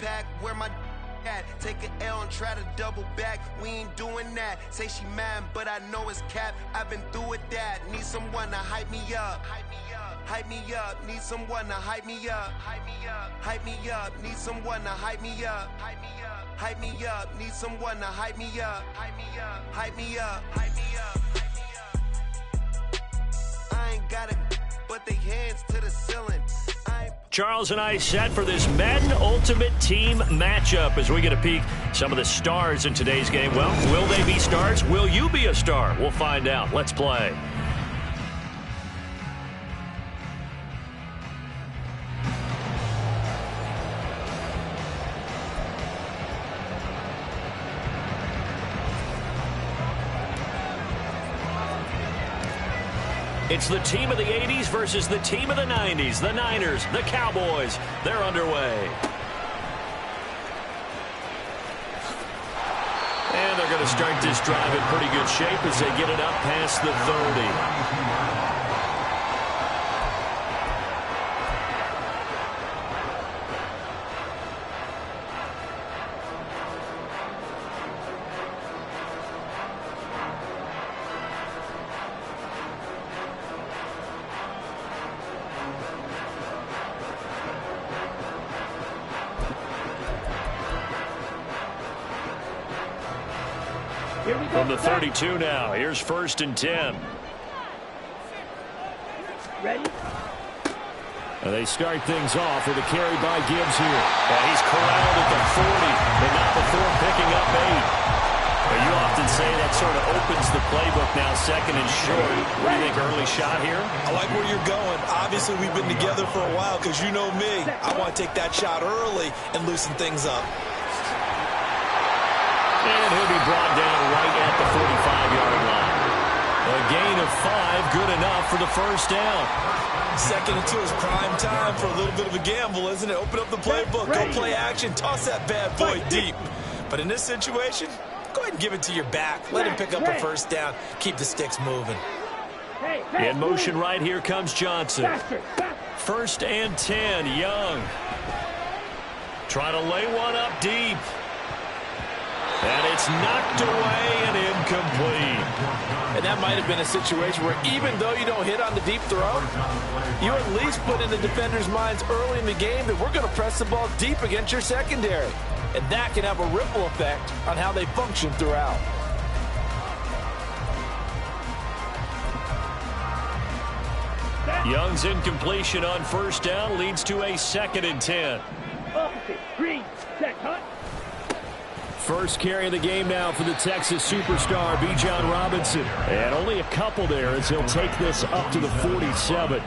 pack, where my at? Take an L and try to double back. We ain't doing that. Say she mad, but I know it's cap. I've been through with that. Need someone to hype me up. Hype me up. Need someone to hype me up. Hype me up. Need someone to hype me up. Hype me up. Need someone to hype me up. Hype me up. I ain't got it, but they hands to the ceiling. Charles and I set for this Men Ultimate Team matchup as we get a peek some of the stars in today's game. Well, will they be stars? Will you be a star? We'll find out. Let's play. It's the team of the 80s versus the team of the 90s. The Niners, the Cowboys, they're underway. And they're going to start this drive in pretty good shape as they get it up past the 30. From the 32 now, here's 1st and 10. Ready? And they start things off with a carry by Gibbs here. And he's corralled at the 40, but not before picking up 8. But you often say that sort of opens the playbook now, 2nd and short. What do you think, early shot here? I like where you're going. Obviously, we've been together for a while because you know me. I want to take that shot early and loosen things up. And he'll be brought down right at the 45-yard line. A gain of 5, good enough for the 1st down. 2nd and 2 is prime time for a little bit of a gamble, isn't it? Open up the playbook, go play action, toss that bad boy deep. But in this situation, go ahead and give it to your back. Let him pick up a 1st down. Keep the sticks moving. In motion right here comes Johnson. 1st and 10, Young. Trying to lay one up deep. And it's knocked away and incomplete. And that might have been a situation where even though you don't hit on the deep throw, you at least put in the defender's minds early in the game that we're going to press the ball deep against your secondary. And that can have a ripple effect on how they function throughout. Young's incompletion on 1st down leads to a 2nd and 10. Opposite, green, set, hut. First carry of the game now for the Texas superstar, Bijan Robinson. And only a couple there as he'll take this up to the 47.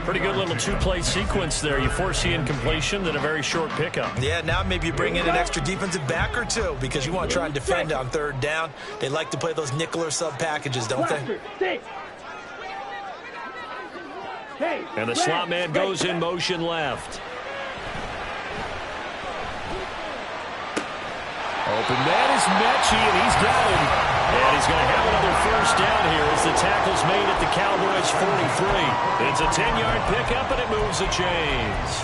Pretty good little 2-play sequence there. You force the incompletion, then a very short pickup. Yeah, now maybe you bring in an extra defensive back or two because you want to try and defend on 3rd down. They like to play those nickel or sub packages, don't they? And the slot man goes in motion left. Open man is Mechie, and he's got him. And he's going to have another 1st down here as the tackle's made at the Cowboys' 43. It's a 10-yard pickup, and it moves the chains.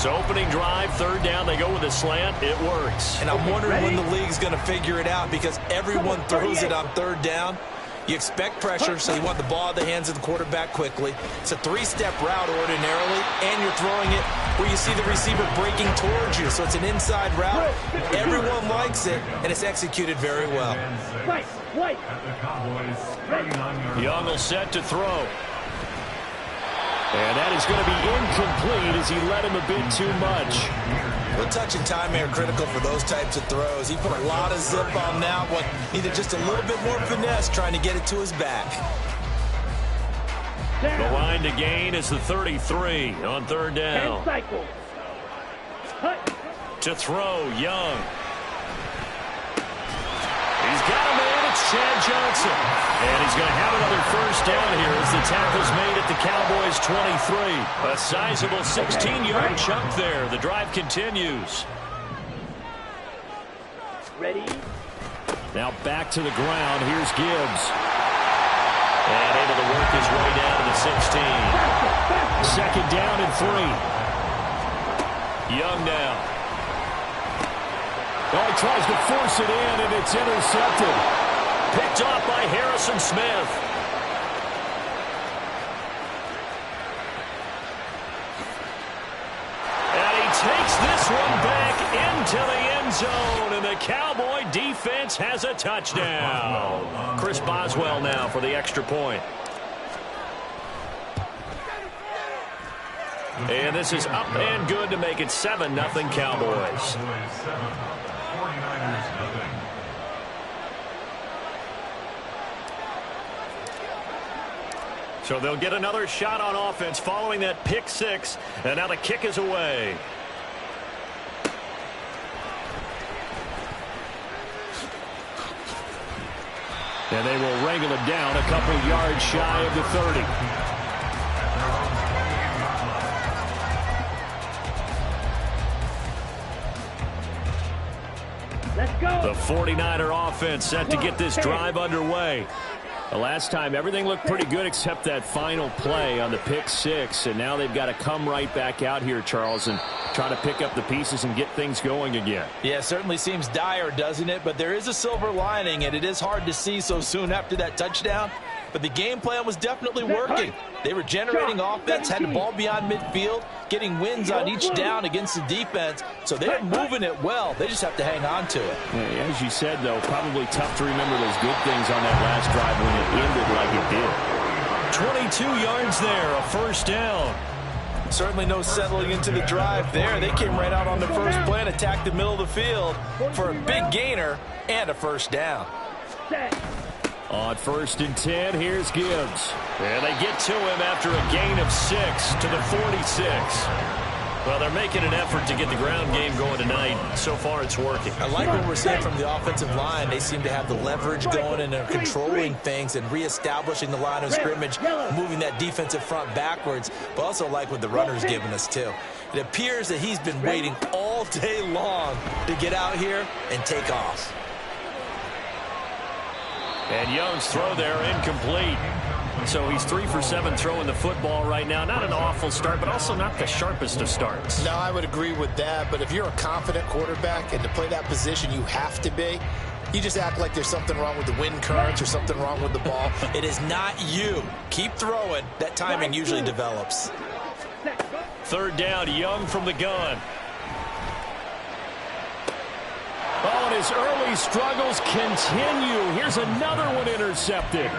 So opening drive, 3rd down, they go with a slant. It works. And I'm wondering when the league's going to figure it out because everyone throws it on 3rd down. You expect pressure, so you want the ball in the hands of the quarterback quickly. It's a 3-step route ordinarily, and you're throwing it where you see the receiver breaking towards you. So it's an inside route. Everyone likes it, and it's executed very well. Young will set to throw. And that is going to be incomplete as he led him a bit too much. Well, touch and time are critical for those types of throws. He put a lot of zip on that one. Needed just a little bit more finesse trying to get it to his back. The line to gain is the 33 on 3rd down. To throw, Young. He's got a man. It's Chad Johnson. And he's going to have another 1st down here as the tackle's made at the Cowboys' 23. A sizable 16-yard chunk there. The drive continues. Ready? Now back to the ground. Here's Gibbs. And able to work his way down to the 16. 2nd down and 3. Young now. Oh, he tries to force it in, and it's intercepted. Picked off by Harrison Smith. And he takes this one back into the end zone, and the Cowboy defense has a touchdown. Chris Boswell now for the extra point. And this is up and good to make it 7-0 Cowboys. So they'll get another shot on offense following that pick six. And now the kick is away. And they will wrangle it down a couple yards shy of the 30. Let's go. The 49er offense set to get this drive underway. The last time, everything looked pretty good except that final play on the pick six. And now they've got to come right back out here, Charles, and try to pick up the pieces and get things going again. Yeah, it certainly seems dire, doesn't it? But there is a silver lining, and it is hard to see so soon after that touchdown. But the game plan was definitely working. They were generating offense, had the ball beyond midfield, getting wins on each down against the defense. So they're moving it well. They just have to hang on to it. Yeah, as you said, though, probably tough to remember those good things on that last drive when it ended like it did. 22 yards there, a first down. Certainly no settling into the drive there. They came right out on the first play and attacked the middle of the field for a big gainer and a first down. On 1st and 10, here's Gibbs. And they get to him after a gain of 6 to the 46. Well, they're making an effort to get the ground game going tonight. So far, it's working. I like what we're seeing from the offensive line. They seem to have the leverage going and they're controlling things and reestablishing the line of scrimmage, moving that defensive front backwards, but also like what the runner's giving us, too. It appears that he's been waiting all day long to get out here and take off. And Young's throw there incomplete. So he's 3 for 7 throwing the football right now. Not an awful start, but also not the sharpest of starts. No, I would agree with that. But if you're a confident quarterback and to play that position you have to be, you just act like there's something wrong with the wind currents or something wrong with the ball. It is not you. Keep throwing. That timing usually develops. 3rd down, Young from the gun. Oh, and his early struggles continue. Here's another one intercepted.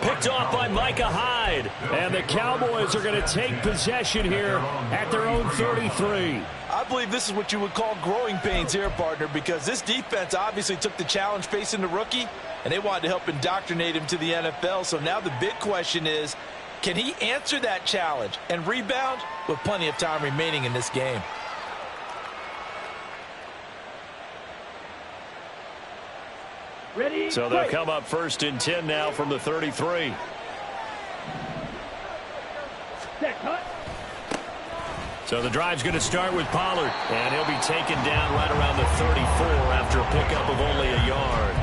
Picked off by Micah Hyde. And the Cowboys are going to take possession here at their own 33. I believe this is what you would call growing pains here, partner, because this defense obviously took the challenge facing the rookie, and they wanted to help indoctrinate him to the NFL. So now the big question is, can he answer that challenge and rebound with plenty of time remaining in this game? Ready? So they'll come up 1st and 10 now from the 33. Set, cut. So the drive's going to start with Pollard, and he'll be taken down right around the 34 after a pickup of only a yard.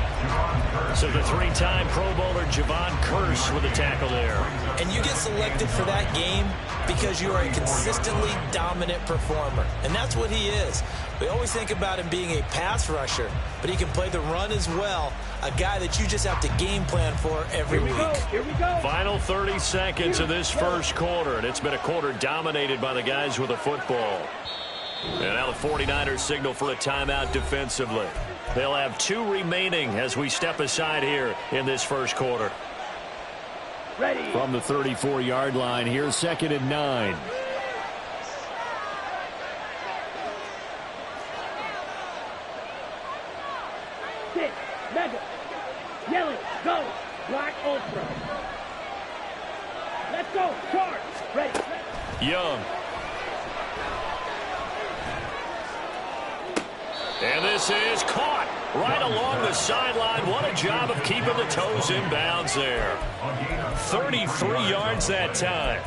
So the 3-time Pro Bowler Javon Curse with a tackle there. And you get selected for that game because you are a consistently dominant performer. And that's what he is. We always think about him being a pass rusher, but he can play the run as well. A guy that you just have to game plan for every week. Here we go. Final 30 seconds of this first quarter, and it's been a quarter dominated by the guys with the football. And now the 49ers signal for a timeout defensively. They'll have 2 remaining as we step aside here in this first quarter. Ready. From the 34-yard line, here's 2nd and 9. Sit. Mega. Yelling. Go. Black Ultra. Let's go. Charge. Ready. Young. And this is caught right along the sideline. What a job of keeping the toes in bounds there. 33 yards that time.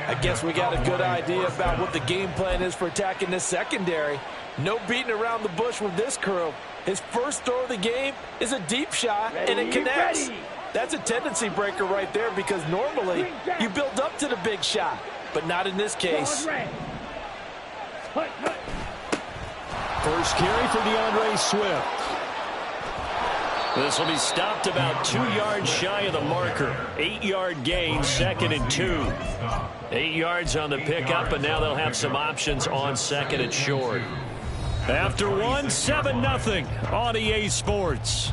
I guess we got a good idea about what the game plan is for attacking this secondary. No beating around the bush with this crew. His first throw of the game is a deep shot, and it connects. That's a tendency breaker right there because normally you build up to the big shot, but not in this case. Cut, cut. First carry for DeAndre Swift. This will be stopped about 2 yards shy of the marker. 8-yard gain, 2nd and 2. 8 yards on the pickup, and now they'll have some options on 2nd and short. After one, 7-0 on EA Sports.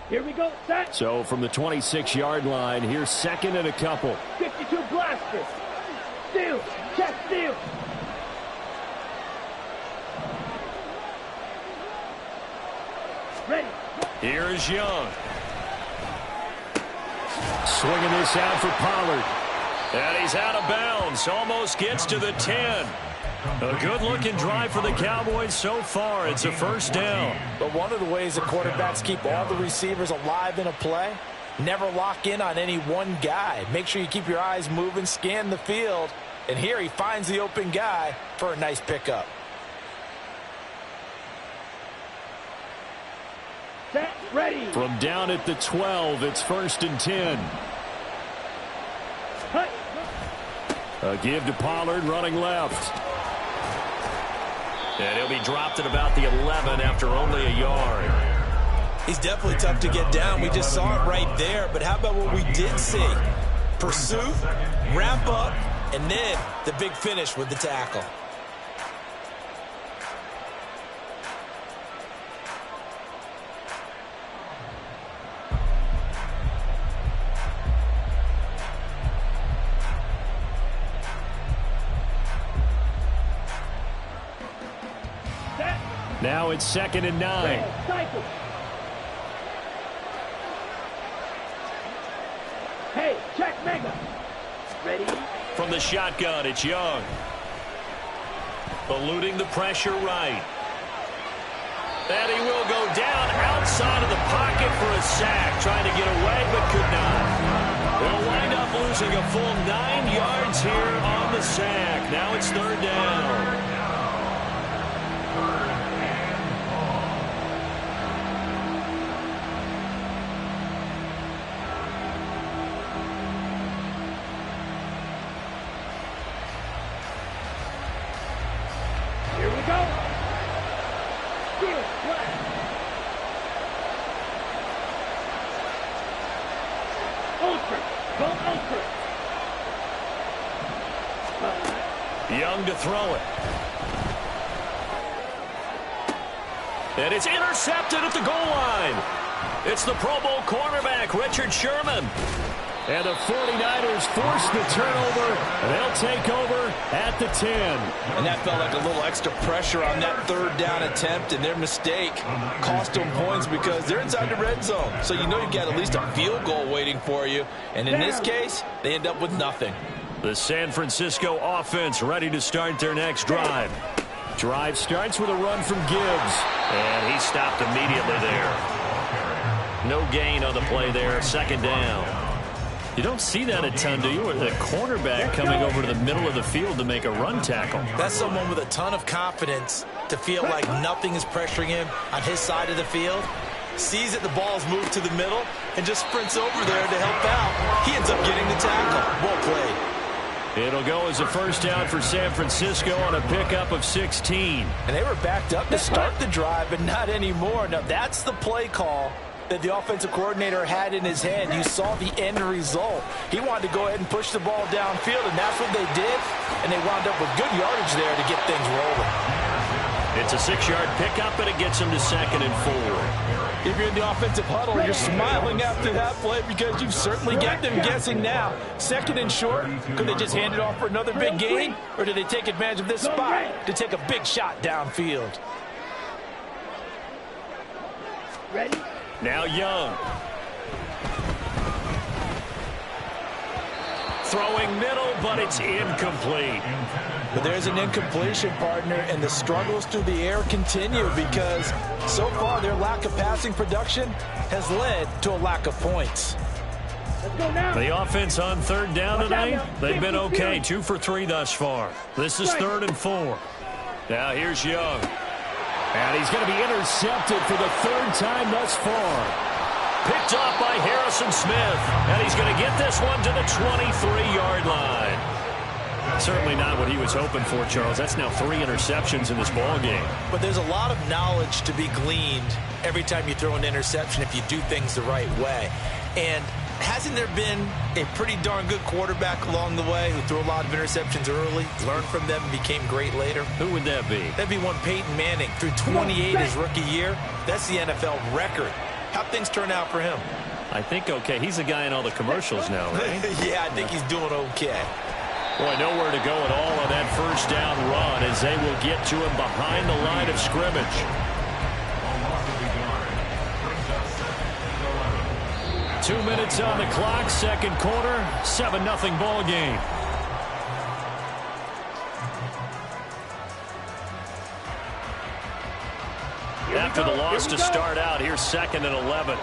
Here we go, set. So from the 26-yard line, here's 2nd and a couple. 52 blaster. Steal, check steal. Ready. Here's Young. Swinging this out for Pollard. And he's out of bounds. Almost gets to the 10. A good-looking drive for the Cowboys so far. It's a first down. But one of the ways that quarterbacks keep all the receivers alive in a play, never lock in on any one guy. Make sure you keep your eyes moving, scan the field. And here he finds the open guy for a nice pickup. Set, ready. From down at the 12, it's 1st and 10. Cut. A give to Pollard, running left. And he'll be dropped at about the 11 after only a yard. He's definitely tough to get down. We just saw it right there. But how about what we did see? Pursuit, wrap up, and then the big finish with the tackle. Now it's 2nd and 9. Cycle. Hey, check mega. Ready. From the shotgun, it's Young. Eluding the pressure right. And he will go down outside of the pocket for a sack. Trying to get away, but could not. They'll wind up losing a full 9 yards here on the sack. Now it's 3rd down. Here we go. Steal, flat. Ultra. Go ultra. Young to throw it. And it's intercepted at the goal line. It's the Pro Bowl cornerback, Richard Sherman. And the 49ers force the turnover, and they'll take over at the 10. And that felt like a little extra pressure on that 3rd down attempt, and their mistake cost them points because they're inside the red zone. So you know you've got at least a field goal waiting for you. And in this case, they end up with nothing. The San Francisco offense ready to start their next drive. Drive starts with a run from Gibbs. And he stopped immediately there. No gain on the play there, 2nd down. You don't see that a ton, do you? Or the cornerback coming over to the middle of the field to make a run tackle. That's someone with a ton of confidence to feel like nothing is pressuring him on his side of the field. Sees that the ball's moved to the middle and just sprints over there to help out. He ends up getting the tackle. Well played. It'll go as a first down for San Francisco on a pickup of 16. And they were backed up to start the drive, but not anymore. Now that's the play call that the offensive coordinator had in his head. You saw the end result. He wanted to go ahead and push the ball downfield, and that's what they did. And they wound up with good yardage there to get things rolling. It's a 6-yard pickup, and it gets them to 2nd and 4. If you're in the offensive huddle, you're smiling after that play because you've certainly got them guessing now. 2nd and short, could they just hand it off for another big gain? Or did they take advantage of this spot to take a big shot downfield? Ready. Now Young. Throwing middle, but it's incomplete. But there's an incompletion, partner, and the struggles through the air continue because so far their lack of passing production has led to a lack of points. Let's go now. The offense on third down tonight, they've been okay. 2 for 3 thus far. This is 3rd and 4. Now here's Young. And he's going to be intercepted for the 3rd time thus far. Picked off by Harrison Smith. And he's going to get this one to the 23-yard line. Certainly not what he was hoping for, Charles. That's now 3 interceptions in this ball game. But there's a lot of knowledge to be gleaned every time you throw an interception if you do things the right way. And hasn't there been a pretty darn good quarterback along the way who threw a lot of interceptions early, learned from them, and became great later? Who would that be? That'd be one Peyton Manning. Through 28 his rookie year. That's the NFL record. How'd things turn out for him? I think okay. He's the guy in all the commercials now, right? Yeah, I think he's doing okay. Boy, nowhere to go at all on that first down run as they will get to him behind the line of scrimmage. 2 minutes on the clock, second quarter, 7-0 ball game. After the loss to start out, here's 2nd and 11.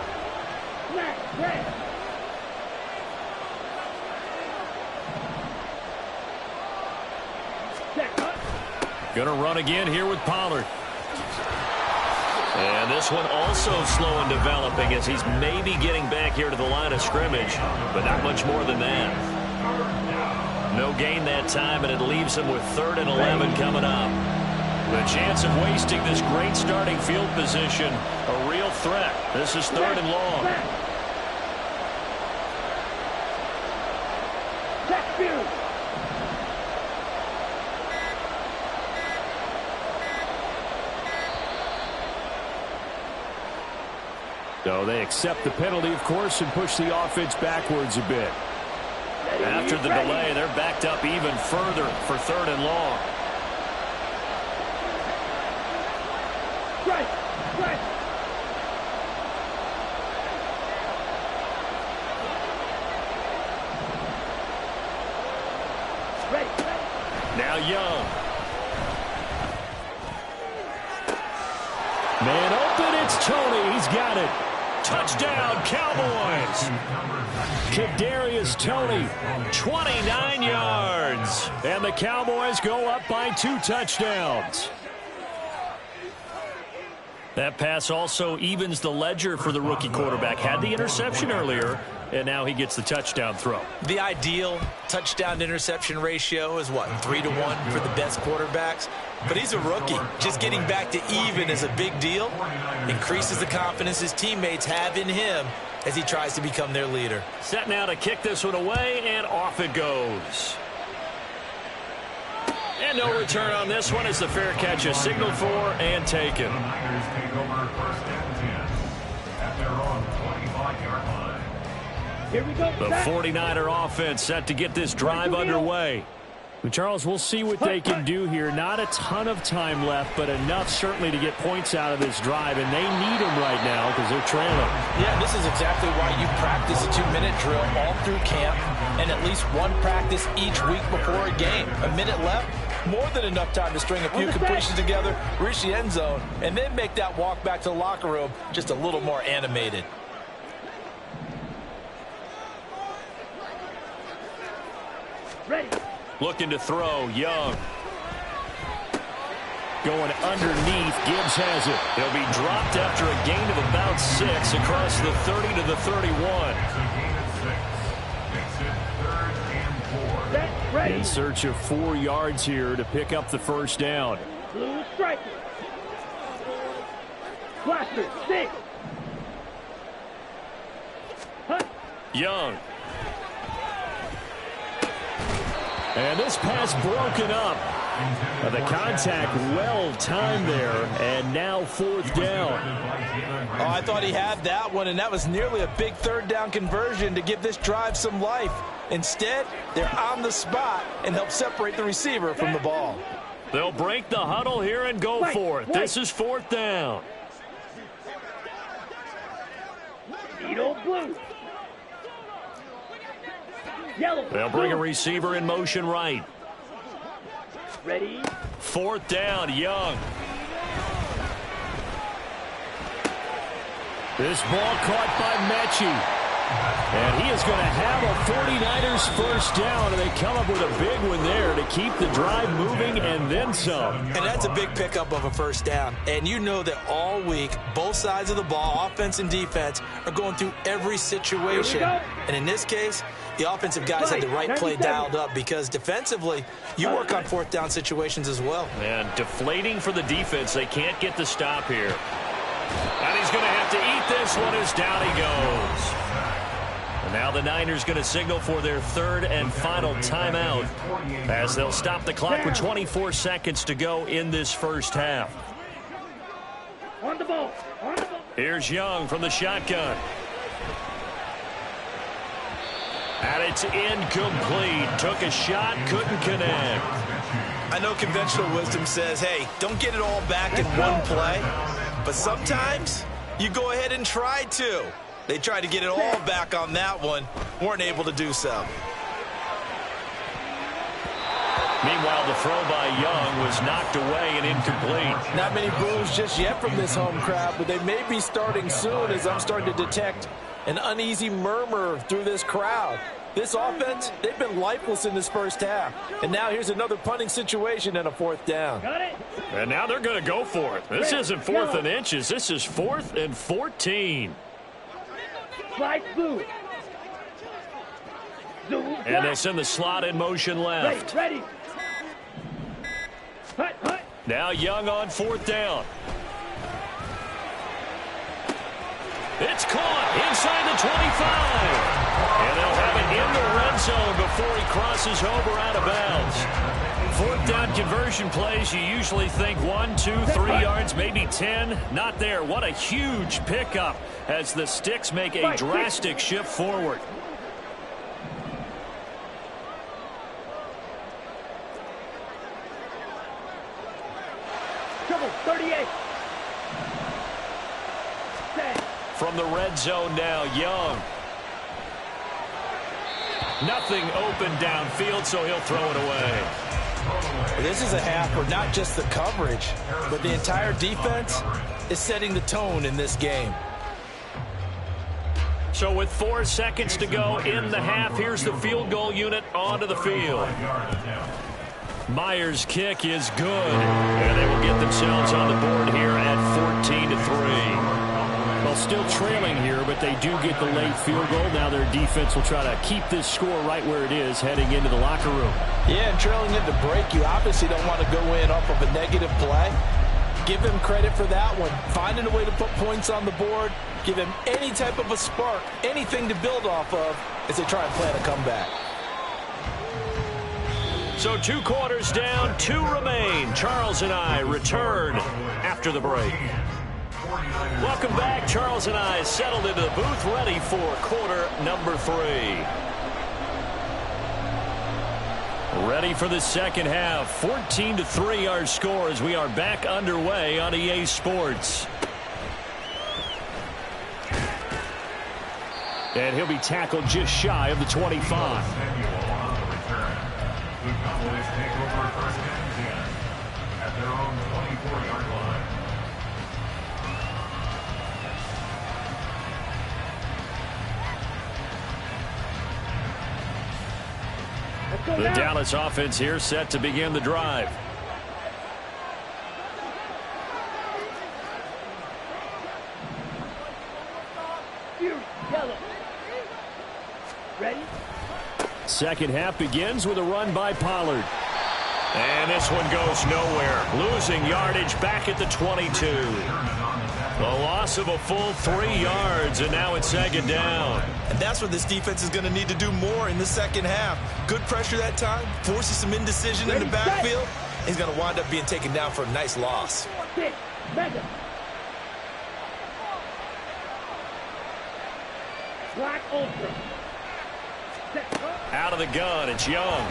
Going to run again here with Pollard. And this one also slow in developing as he's maybe getting back here to the line of scrimmage, but not much more than that. No gain that time, and it leaves him with 3rd and 11 coming up. The chance of wasting this great starting field position, a real threat. This is 3rd and long. So they accept the penalty, of course, and push the offense backwards a bit. After the delay, they're backed up even further for 3rd and long. Now Young. Man open, it's Tony. He's got it. Touchdown, Cowboys. Kadarius Toney, 29 yards. And the Cowboys go up by 2 touchdowns. That pass also evens the ledger for the rookie quarterback. Had the interception earlier, and now he gets the touchdown throw. The ideal touchdown-interception ratio is, what, 3-to-1 for the best quarterbacks? But he's a rookie. Just getting back to even is a big deal. Increases the confidence his teammates have in him as he tries to become their leader. Set now to kick this one away, and off it goes. And no return on this one as the fair catch is signaled for and taken. Here we go. The 49er offense set to get this drive underway. Charles, we'll see what they can do here. Not a ton of time left, but enough certainly to get points out of this drive, and they need them right now because they're trailing. Yeah, this is exactly why you practice a 2-minute drill all through camp and at least one practice each week before a game. A minute left, more than enough time to string a few completions together, reach the end zone, and then make that walk back to the locker room just a little more animated. Ready. Looking to throw, Young. Going underneath, Gibbs has it. He'll be dropped after a gain of about 6 across the 30 to the 31. In search of 4 yards here to pick up the first down. Blue striker. Blaster, 6. Hut. Young. And this pass broken up. The contact well timed there, and now 4th down. Oh, I thought he had that one, and that was nearly a big 3rd down conversion to give this drive some life. Instead, they're on the spot and help separate the receiver from the ball. They'll break the huddle here and go for it. This is 4th down. Needle blue. Yellow. They'll bring a receiver in motion right. Ready. 4th down, Young. This ball caught by Mechie. And he is going to have a 49ers first down, and they come up with a big one there to keep the drive moving and then some. And that's a big pickup of a first down. And you know that all week, both sides of the ball, offense and defense, are going through every situation. And in this case, the offensive guys had the right play dialed up because defensively, you work on fourth down situations as well. And deflating for the defense. They can't get the stop here. And he's going to have to eat this one as down he goes. And now the Niners going to signal for their third and final timeout as they'll stop the clock with 24 seconds to go in this first half. On the ball. On the ball. Here's Young from the shotgun. And it's incomplete. Took a shot, couldn't connect. I know conventional wisdom says, hey, don't get it all back in one play. But sometimes you go ahead and try to. They tried to get it all back on that one. Weren't able to do so. Meanwhile, the throw by Young was knocked away and incomplete. Not many boos just yet from this home crowd, but they may be starting soon as I'm starting to detect an uneasy murmur through this crowd. This offense, they've been lifeless in this first half. And now here's another punting situation and a fourth down. Got it. And now they're going to go for it. This isn't 4th and inches. This is 4th and 14. Slide blue. Zoom. And they send the slot in motion left. Ready. Hut, hut. Now Young on 4th down. It's caught inside the 25. And they'll have it in the red zone before he crosses over out of bounds. 4th down conversion plays, you usually think 1, 2, 3 yards, maybe 10. Not there. What a huge pickup as the Sticks make a drastic shift forward. Trouble, 38. From the red zone now, Young. Nothing open downfield, so he'll throw it away. This is a half where not just the coverage, but the entire defense is setting the tone in this game. So with 4 seconds to go in the half, here's the field goal unit onto the field. Myers' kick is good, and they will get themselves on the board here at 14-3. Well, still trailing here, but they do get the late field goal. Now their defense will try to keep this score right where it is heading into the locker room. Yeah, and trailing into break, you obviously don't want to go in off of a negative play. Give him credit for that one. Finding a way to put points on the board. Give him any type of a spark, anything to build off of as they try and plan a comeback. So 2 quarters down, 2 remain. Charles and I return after the break. Welcome back. Charles and I settled into the booth, ready for quarter number 3. Ready for the second half. 14-3 our score as we are back underway on EA Sports. And he'll be tackled just shy of the 25. The Dallas offense here set to begin the drive. Yellow. Ready? Second half begins with a run by Pollard. And this one goes nowhere. Losing yardage back at the 22. The loss of a full 3 yards, and now it's second down. And that's what this defense is going to need to do more in the second half. Good pressure that time, forces some indecision in the backfield. He's going to wind up being taken down for a nice loss. Black Ultra. Out of the gun, it's Young.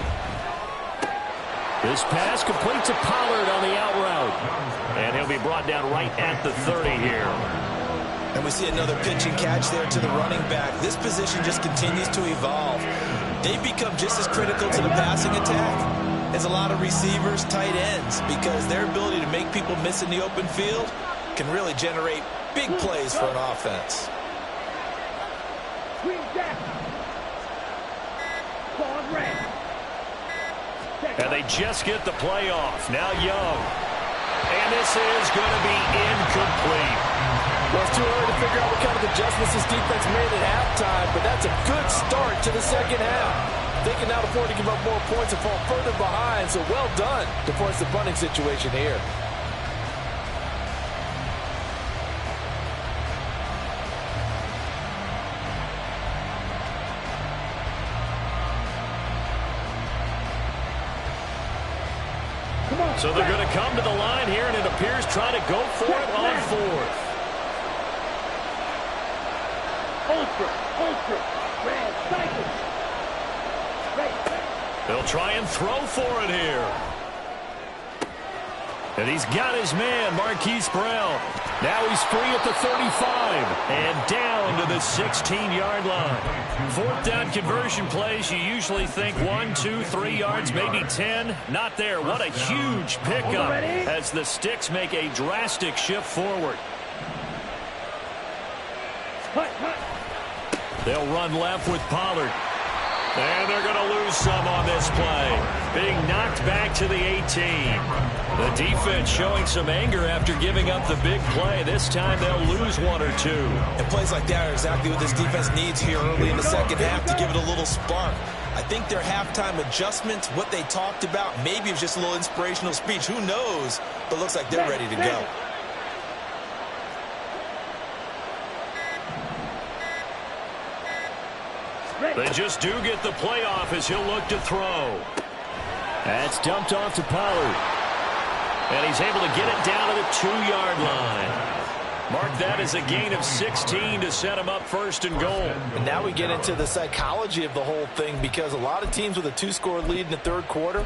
This pass complete to Pollard on the out route. And he'll be brought down right at the 30 here. And we see another pitch and catch there to the running back. This position just continues to evolve. They become just as critical to the passing attack as a lot of receivers, tight ends, because their ability to make people miss in the open field can really generate big plays for an offense. Ball red. And they just get the play off. Now Young. And this is going to be incomplete. Well, it's too early to figure out what kind of adjustments this defense made at halftime, but that's a good start to the second half. They can now afford to give up more points and fall further behind, so well done to force the punting situation here. So they're going to come to the line here, and it appears trying to go for it on fourth. Ultra, red, cycle. They'll try and throw for it here. And he's got his man, Marquise Brown. Now he's free at the 35 and down to the 16-yard line. Fourth down conversion plays, you usually think 1, 2, 3 yards, maybe 10. Not there. What a huge pickup as the Sticks make a drastic shift forward. They'll run left with Pollard. And they're going to lose some on this play. Being knocked back to the 18. The defense showing some anger after giving up the big play. This time they'll lose 1 or 2. And plays like that are exactly what this defense needs here early in the second half to give it a little spark. I think their halftime adjustments, what they talked about, maybe it was just a little inspirational speech. Who knows? But it looks like they're ready to go. They just do get the playoff as he'll look to throw. That's dumped off to Pollard. And he's able to get it down to the 2-yard line. Mark that as a gain of 16 to set him up first and goal. And now we get into the psychology of the whole thing, because a lot of teams with a 2-score lead in the third quarter,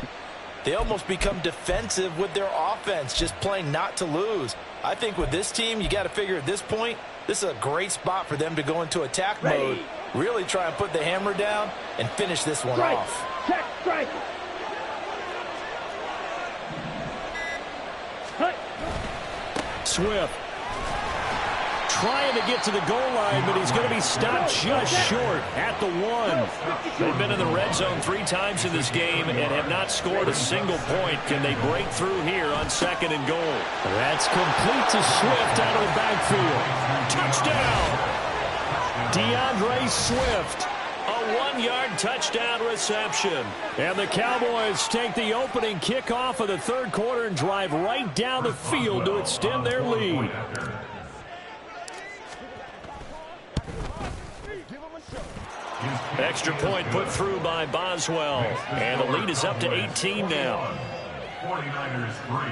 they almost become defensive with their offense, just playing not to lose. I think with this team, you got to figure at this point, this is a great spot for them to go into attack mode. Really try and put the hammer down and finish this one off. Check, strike. Swift trying to get to the goal line, but he's going to be stopped just short at the 1. They've been in the red zone 3 times in this game and have not scored a single point. Can they break through here on 2nd and goal? That's complete to Swift out of the backfield. Touchdown! DeAndre Swift, a 1-yard touchdown reception. And the Cowboys take the opening kickoff of the third quarter and drive right down the field to extend their lead. Extra point put through by Boswell. And the lead is up to 18 now. 49ers 3.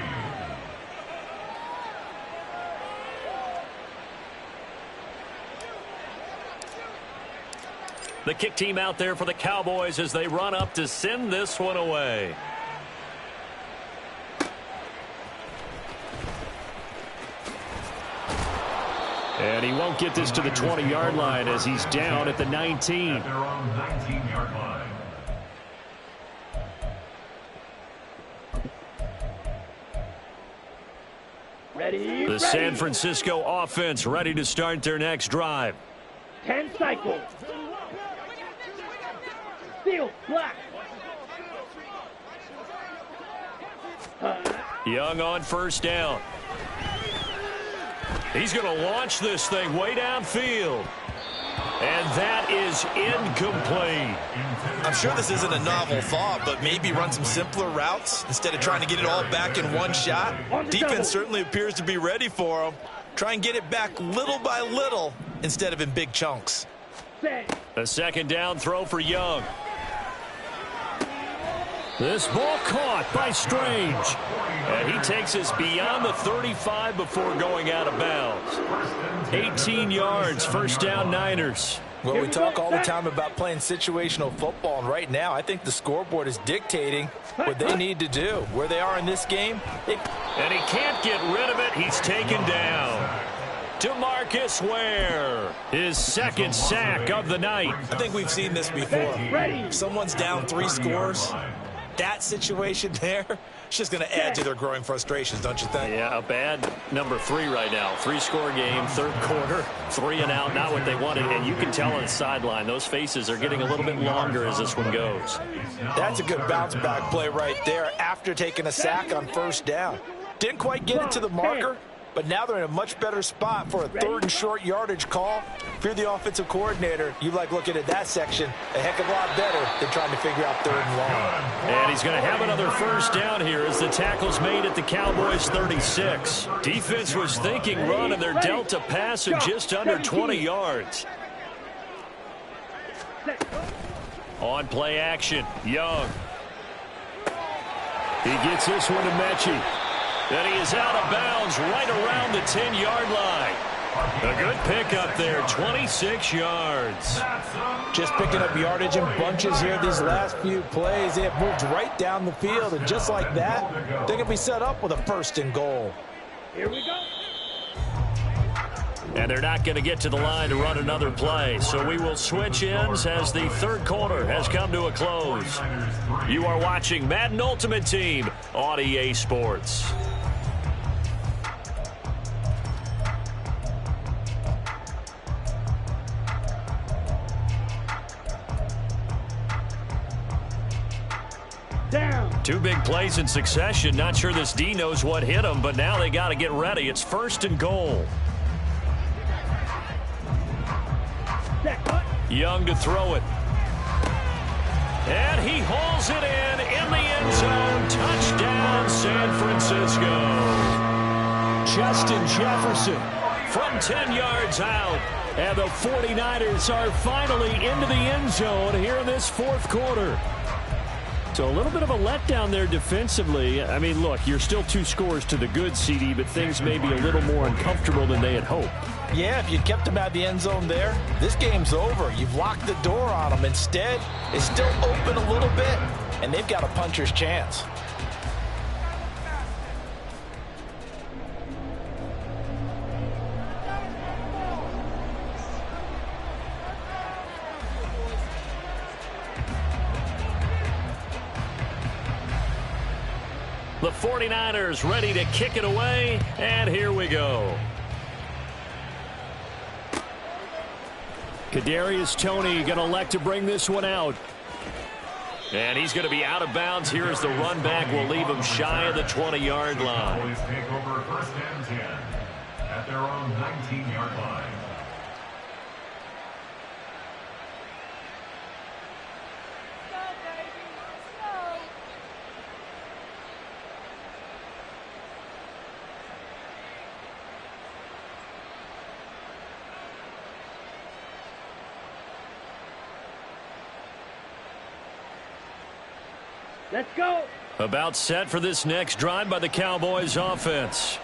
The kick team out there for the Cowboys as they run up to send this one away. And he won't get this to the 20-yard line as he's down at the 19. At their own 19-yard line. Ready. The San Francisco offense ready to start their next drive. 10 cycles. Steel, black. Young on first down. He's going to launch this thing way downfield. And that is incomplete. I'm sure this isn't a novel thought, but maybe run some simpler routes instead of trying to get it all back in one shot. Defense certainly appears to be ready for him. Try and get it back little by little instead of in big chunks. A second down throw for Young. This ball caught by Strange. And he takes us beyond the 35 before going out of bounds. 18 yards, first down Niners. Well, we talk all the time about playing situational football, and right now I think the scoreboard is dictating what they need to do. Where they are in this game. And he can't get rid of it. He's taken down. DeMarcus Ware, his second sack of the night. I think we've seen this before. If someone's down 3 scores, that situation there, it's just going to add to their growing frustrations, don't you think? Yeah, a bad number 3 right now. 3-score game, third quarter, 3 and out, not what they wanted. And you can tell on the sideline, those faces are getting a little bit longer as this one goes. That's a good bounce-back play right there after taking a sack on first down. Didn't quite get it to the marker, but now they're in a much better spot for a 3rd and short yardage call. If you're the offensive coordinator, you like looking at that section a heck of a lot better than trying to figure out 3rd and long. And he's going to have another first down here as the tackle's made at the Cowboys 36. Defense was thinking run, and they're dealt a pass of just under 20 yards. On play action, Young. He gets this one to Mechie. And he is out of bounds right around the 10-yard line. A good pickup there, 26 yards. Just picking up yardage in bunches here these last few plays. They have moved right down the field, and just like that, they're going to be set up with a 1st and goal. Here we go. And they're not going to get to the line to run another play. So we will switch ends as the third quarter has come to a close. You are watching Madden Ultimate Team on EA Sports. Down. 2 big plays in succession. Not sure this D knows what hit him, but now they got to get ready. It's 1st and goal. Young to throw it. And he hauls it in the end zone. Touchdown, San Francisco. Justin Jefferson from 10 yards out. And the 49ers are finally into the end zone here in this 4th quarter. So a little bit of a letdown there defensively. I mean, look, you're still 2 scores to the good, CD, but things may be a little more uncomfortable than they had hoped. Yeah, if you kept them out of the end zone there, this game's over. You've locked the door on them. Instead, it's still open a little bit, and they've got a puncher's chance. The 49ers ready to kick it away, and here we go. Kadarius Toney going to elect to bring this one out. And he's going to be out of bounds here as the run back will leave him shy of the 20-yard line. Cowboys take over 1st and 10 at their own 19-yard line. Let's go. About set for this next drive by the Cowboys offense.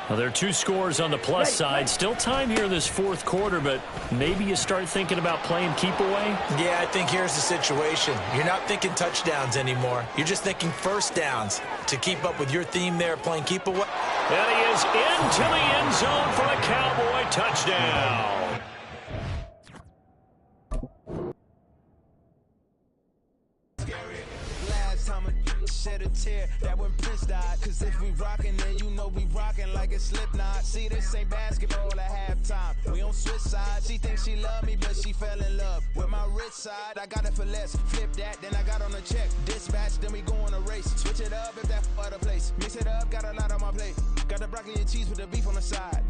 Well, there are 2 scores on the plus side. Still time here in this 4th quarter, but maybe you start thinking about playing keep away? Yeah, I think here's the situation. You're not thinking touchdowns anymore. You're just thinking 1st downs to keep up with your theme there, playing keep away. And he is into the end zone for a Cowboy touchdown. Shed a tear that when Prince died. Cause if we rockin', then you know we rockin' like a Slipknot. See, this ain't basketball at halftime. We on switch sides. She thinks she love me, but she fell in love with my rich side. I got it for less. Flip that, then I got on a check. Dispatch, then we go on a race. Switch it up if that other place. Mix it up, got a lot on my plate. Got the broccoli and cheese with the beef on the side.